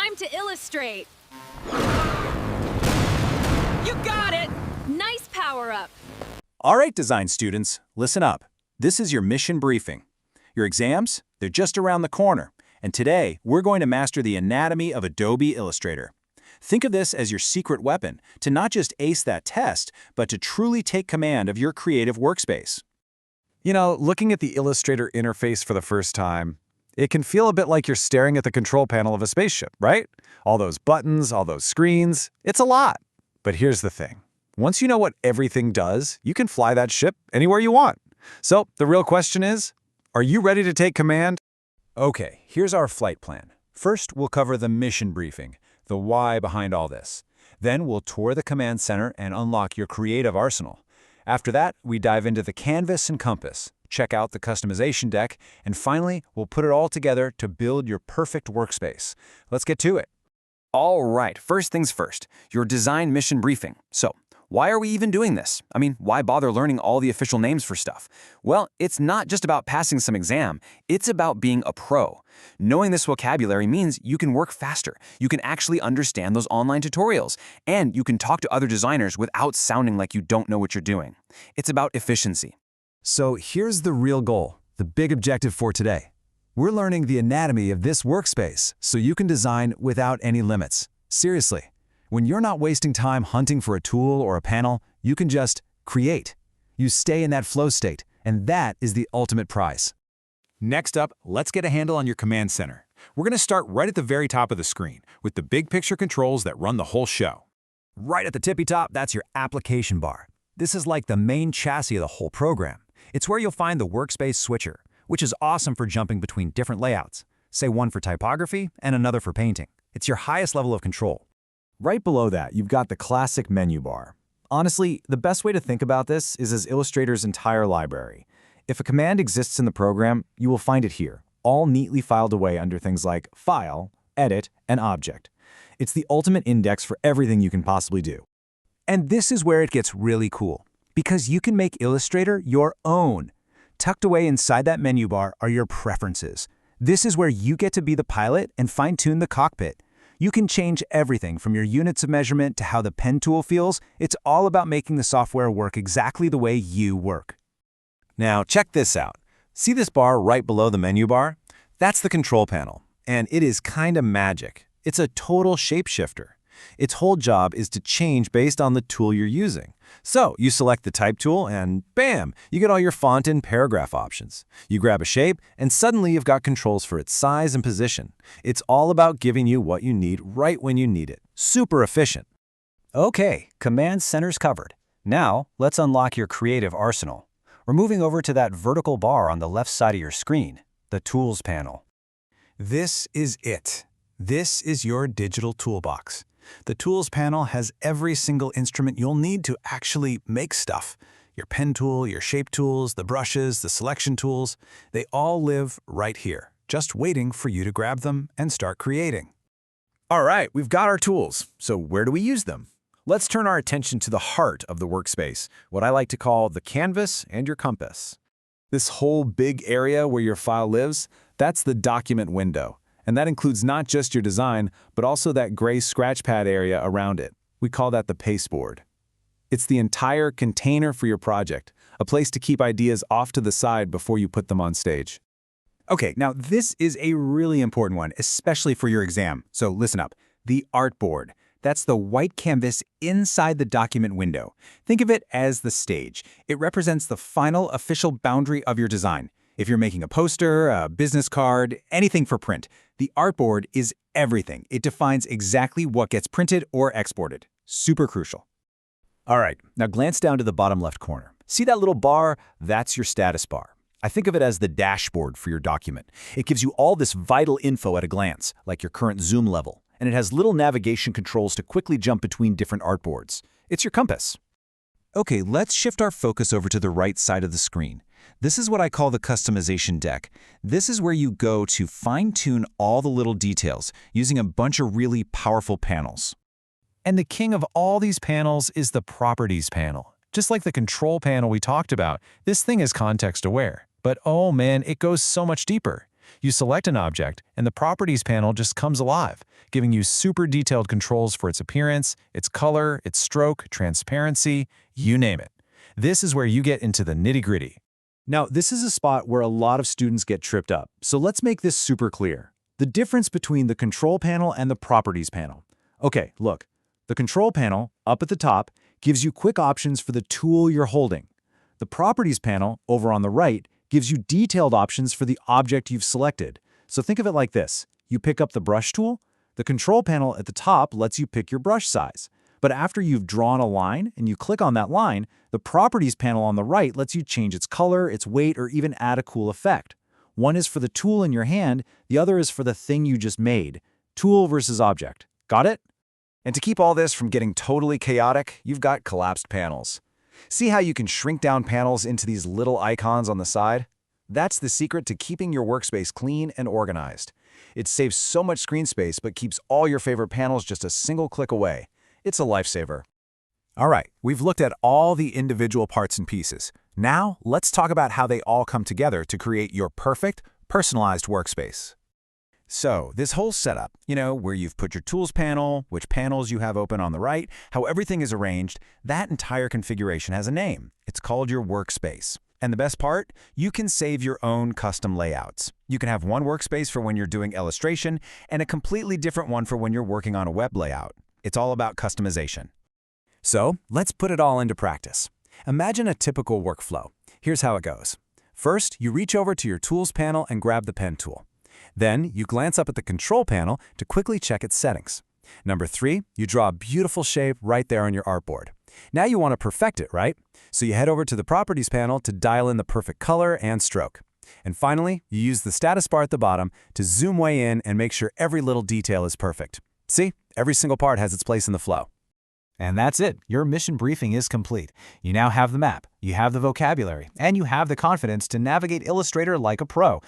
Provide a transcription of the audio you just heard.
Time to illustrate. You got it! Nice power-up. All right, design students, listen up. This is your mission briefing. Your exams, they're just around the corner. And today, we're going to master the anatomy of Adobe Illustrator. Think of this as your secret weapon to not just ace that test, but to truly take command of your creative workspace. You know, looking at the Illustrator interface for the first time, it can feel a bit like you're staring at the control panel of a spaceship, right? All those buttons, all those screens, it's a lot. But here's the thing. Once you know what everything does, you can fly that ship anywhere you want. So the real question is, are you ready to take command? Okay, here's our flight plan. First, we'll cover the mission briefing, the why behind all this. Then we'll tour the command center and unlock your creative arsenal. After that, we dive into the canvas and compass, check out the customization deck, and finally, we'll put it all together to build your perfect workspace. Let's get to it. All right, first things first, your design mission briefing. So, why are we even doing this? I mean, why bother learning all the official names for stuff? Well, it's not just about passing some exam, it's about being a pro. Knowing this vocabulary means you can work faster, you can actually understand those online tutorials, and you can talk to other designers without sounding like you don't know what you're doing. It's about efficiency. So here's the real goal, the big objective for today. We're learning the anatomy of this workspace so you can design without any limits. Seriously. When you're not wasting time hunting for a tool or a panel, you can just create. You stay in that flow state, and that is the ultimate prize. Next up, let's get a handle on your command center. We're going to start right at the very top of the screen, with the big picture controls that run the whole show. Right at the tippy top, that's your application bar. This is like the main chassis of the whole program. It's where you'll find the Workspace switcher, which is awesome for jumping between different layouts. Say one for typography and another for painting. It's your highest level of control. Right below that, you've got the classic menu bar. Honestly, the best way to think about this is as Illustrator's entire library. If a command exists in the program, you will find it here, all neatly filed away under things like File, Edit, and Object. It's the ultimate index for everything you can possibly do. And this is where it gets really cool, because you can make Illustrator your own. Tucked away inside that menu bar are your preferences. This is where you get to be the pilot and fine-tune the cockpit. You can change everything from your units of measurement to how the pen tool feels. It's all about making the software work exactly the way you work. Now, check this out. See this bar right below the menu bar? That's the control panel, and it is kinda magic. It's a total shapeshifter. Its whole job is to change based on the tool you're using. So, you select the type tool and bam, you get all your font and paragraph options. You grab a shape and suddenly you've got controls for its size and position. It's all about giving you what you need right when you need it. Super efficient. Okay, command center's covered. Now, let's unlock your creative arsenal. We're moving over to that vertical bar on the left side of your screen, the Tools panel. This is it. This is your digital toolbox. The Tools panel has every single instrument you'll need to actually make stuff. Your pen tool, your shape tools, the brushes, the selection tools, they all live right here, just waiting for you to grab them and start creating. All right, we've got our tools, so where do we use them? Let's turn our attention to the heart of the workspace, what I like to call the canvas and your compass. This whole big area where your file lives, that's the document window. And that includes not just your design, but also that gray scratch pad area around it. We call that the pasteboard. It's the entire container for your project, a place to keep ideas off to the side before you put them on stage. Okay, now this is a really important one, especially for your exam. So listen up. The Artboard. That's the white canvas inside the document window. Think of it as the stage. It represents the final official boundary of your design. If you're making a poster, a business card, anything for print, the Artboard is everything. It defines exactly what gets printed or exported. Super crucial. All right, now glance down to the bottom left corner. See that little bar? That's your status bar. I think of it as the dashboard for your document. It gives you all this vital info at a glance, like your current zoom level, and it has little navigation controls to quickly jump between different artboards. It's your compass. Okay, let's shift our focus over to the right side of the screen. This is what I call the customization deck. This is where you go to fine-tune all the little details using a bunch of really powerful panels. And the king of all these panels is the Properties panel. Just like the Control panel we talked about, this thing is context-aware. But oh man, it goes so much deeper. You select an object, and the Properties panel just comes alive, giving you super detailed controls for its appearance, its color, its stroke, transparency, you name it. This is where you get into the nitty-gritty. Now, this is a spot where a lot of students get tripped up, so let's make this super clear. The difference between the Control panel and the Properties panel. Okay, look. The Control panel, up at the top, gives you quick options for the tool you're holding. The Properties panel, over on the right, gives you detailed options for the object you've selected. So think of it like this. You pick up the brush tool. The Control panel at the top lets you pick your brush size. But after you've drawn a line and you click on that line, the Properties panel on the right lets you change its color, its weight, or even add a cool effect. One is for the tool in your hand, the other is for the thing you just made. Tool versus object. Got it? And to keep all this from getting totally chaotic, you've got collapsed panels. See how you can shrink down panels into these little icons on the side? That's the secret to keeping your workspace clean and organized. It saves so much screen space but keeps all your favorite panels just a single click away. It's a lifesaver. All right, we've looked at all the individual parts and pieces. Now, let's talk about how they all come together to create your perfect, personalized workspace. So, this whole setup, where you've put your Tools panel, which panels you have open on the right, how everything is arranged, that entire configuration has a name. It's called your workspace. And the best part? You can save your own custom layouts. You can have one workspace for when you're doing illustration and a completely different one for when you're working on a web layout. It's all about customization. So, let's put it all into practice. Imagine a typical workflow. Here's how it goes. First, you reach over to your Tools panel and grab the Pen tool. Then, you glance up at the Control panel to quickly check its settings. Number 3, you draw a beautiful shape right there on your artboard. Now you want to perfect it, right? So you head over to the Properties panel to dial in the perfect color and stroke. And finally, you use the status bar at the bottom to zoom way in and make sure every little detail is perfect. See? Every single part has its place in the flow. And that's it. Your mission briefing is complete. You now have the map, you have the vocabulary, and you have the confidence to navigate Illustrator like a pro.